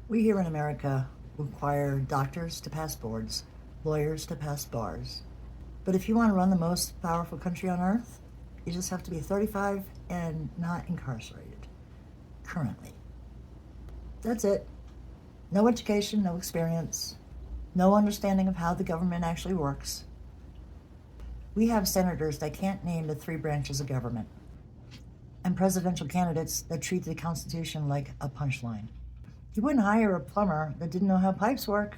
We here in America require doctors to pass boards, lawyers to pass bars. But if you want to run the most powerful country on earth, you just have to be 35 and not incarcerated. Currently. That's it. No education, no experience, no understanding of how the government actually works. We have senators that can't name the three branches of government, and presidential candidates that treat the Constitution like a punchline. You wouldn't hire a plumber that didn't know how pipes work.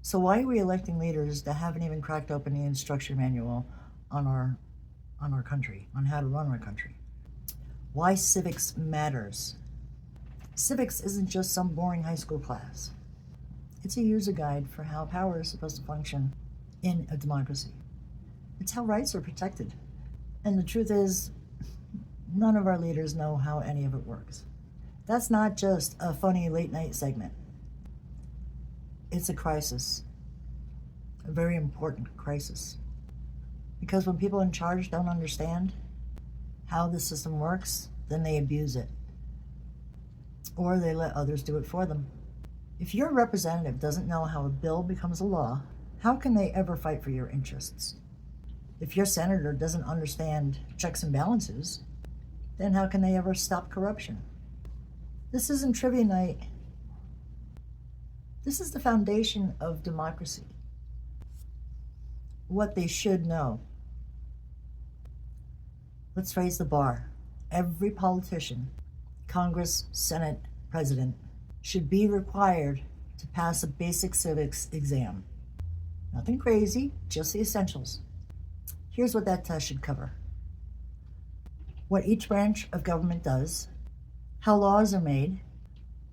So why are we electing leaders that haven't even cracked open the instruction manual on our country, on how to run our country? Why civics matters. Civics isn't just some boring high school class. It's a user guide for how power is supposed to function in a democracy. It's how rights are protected. And the truth is, none of our leaders know how any of it works. That's not just a funny late night segment. It's a crisis, a very important crisis. Because when people in charge don't understand how the system works, then they abuse it. Or they let others do it for them. If your representative doesn't know how a bill becomes a law, how can they ever fight for your interests? If your senator doesn't understand checks and balances, then how can they ever stop corruption? This isn't trivia night. This is the foundation of democracy. What they should know. Let's raise the bar. Every politician, Congress, Senate, President, should be required to pass a basic civics exam. Nothing crazy, just the essentials. Here's what that test should cover. What each branch of government does, how laws are made,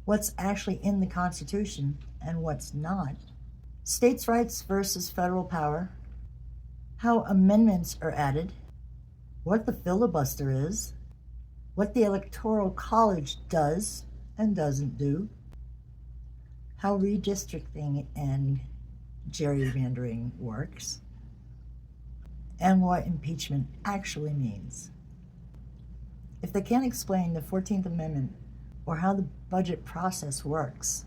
what's actually in the Constitution and what's not, states' rights versus federal power, how amendments are added, what the filibuster is, what the Electoral College does and doesn't do, how redistricting and gerrymandering works, and what impeachment actually means. If they can't explain the 14th Amendment or how the budget process works,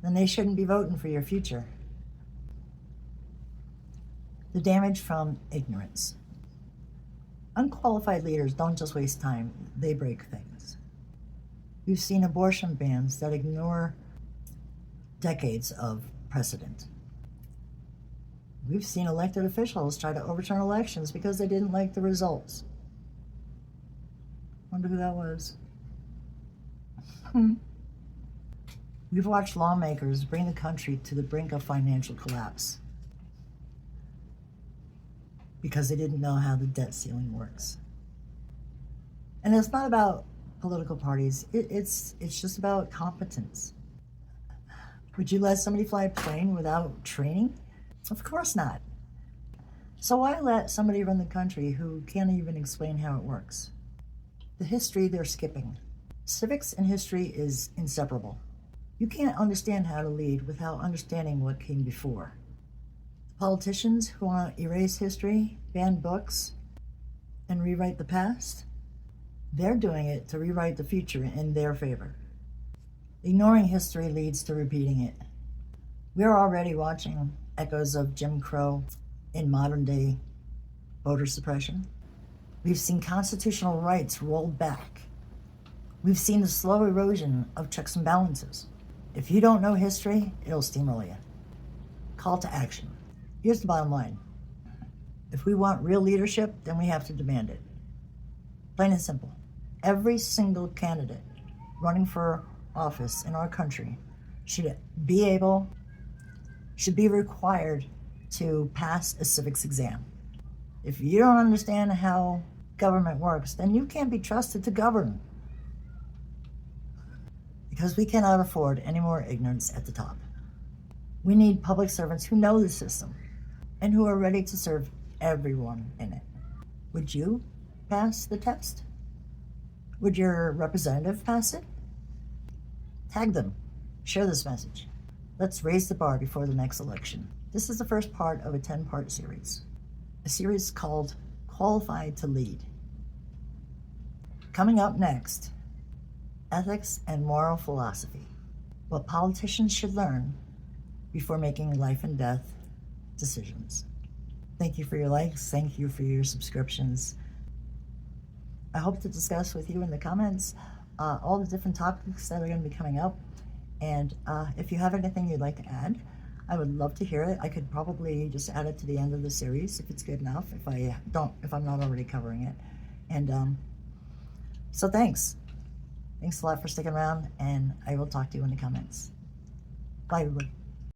then they shouldn't be voting for your future. The damage from ignorance. Unqualified leaders don't just waste time, they break things. We've seen abortion bans that ignore decades of precedent. We've seen elected officials try to overturn elections because they didn't like the results. Wonder who that was. We've watched lawmakers bring the country to the brink of financial collapse because they didn't know how the debt ceiling works. And it's not about political parties, it's just about competence. Would you let somebody fly a plane without training? Of course not. So why let somebody run the country who can't even explain how it works? The history they're skipping. Civics and history is inseparable. You can't understand how to lead without understanding what came before. Politicians who want to erase history, ban books, and rewrite the past, they're doing it to rewrite the future in their favor. Ignoring history leads to repeating it. We're already watching echoes of Jim Crow in modern day voter suppression. We've seen constitutional rights rolled back. We've seen the slow erosion of checks and balances. If you don't know history, it'll steamroll you. Call to action. Here's the bottom line. If we want real leadership, then we have to demand it. Plain and simple. Every single candidate running for office in our country should be required to pass a civics exam. If you don't understand how government works, then you can't be trusted to govern. Because we cannot afford any more ignorance at the top. We need public servants who know the system and who are ready to serve everyone in it. Would you pass the test? Would your representative pass it? Tag them. Share this message. Let's raise the bar before the next election. This is the first part of a 10-part series. A series called Qualified to Lead. Coming up next, ethics and moral philosophy. what politicians should learn before making life and death decisions. Thank you for your likes. Thank you for your subscriptions. I hope to discuss with you in the comments all the different topics that are going to be coming up. And if you have anything you'd like to add, I would love to hear it. I could probably just add it to the end of the series if it's good enough, if I'm not already covering it. And so thanks. Thanks a lot for sticking around, and I will talk to you in the comments. Bye, everybody.